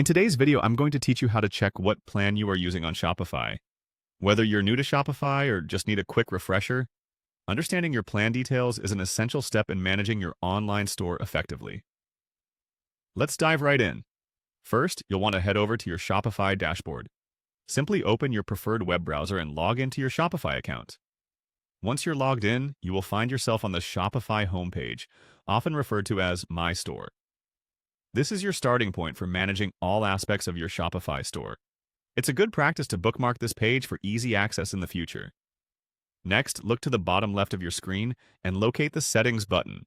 In today's video, I'm going to teach you how to check what plan you are using on Shopify. Whether you're new to Shopify or just need a quick refresher, understanding your plan details is an essential step in managing your online store effectively. Let's dive right in. First, you'll want to head over to your Shopify dashboard. Simply open your preferred web browser and log into your Shopify account. Once you're logged in, you will find yourself on the Shopify homepage, often referred to as My Store. This is your starting point for managing all aspects of your Shopify store. It's a good practice to bookmark this page for easy access in the future. Next, look to the bottom left of your screen and locate the Settings button.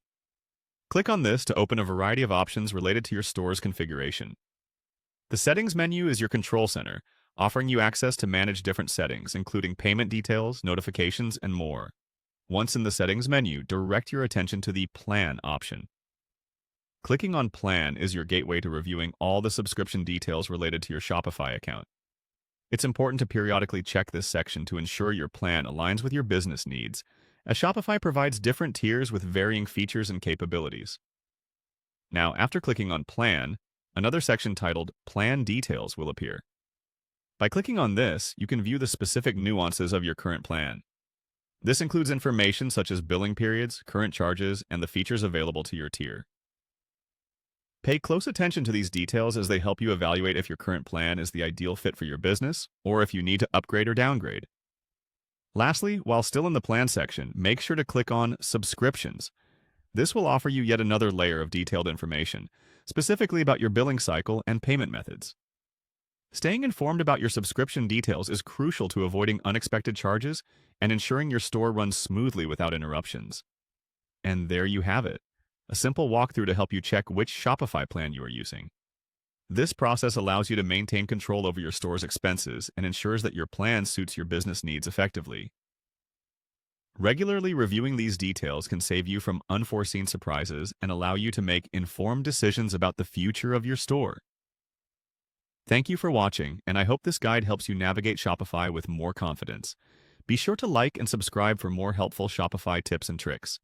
Click on this to open a variety of options related to your store's configuration. The Settings menu is your control center, offering you access to manage different settings, including payment details, notifications, and more. Once in the Settings menu, direct your attention to the Plan option. Clicking on Plan is your gateway to reviewing all the subscription details related to your Shopify account. It's important to periodically check this section to ensure your plan aligns with your business needs, as Shopify provides different tiers with varying features and capabilities. Now, after clicking on Plan, another section titled Plan Details will appear. By clicking on this, you can view the specific nuances of your current plan. This includes information such as billing periods, current charges, and the features available to your tier. Pay close attention to these details as they help you evaluate if your current plan is the ideal fit for your business or if you need to upgrade or downgrade. Lastly, while still in the plan section, make sure to click on Subscriptions. This will offer you yet another layer of detailed information, specifically about your billing cycle and payment methods. Staying informed about your subscription details is crucial to avoiding unexpected charges and ensuring your store runs smoothly without interruptions. And there you have it. A simple walkthrough to help you check which Shopify plan you are using. This process allows you to maintain control over your store's expenses and ensures that your plan suits your business needs effectively. Regularly reviewing these details can save you from unforeseen surprises and allow you to make informed decisions about the future of your store. Thank you for watching, and I hope this guide helps you navigate Shopify with more confidence. Be sure to like and subscribe for more helpful Shopify tips and tricks.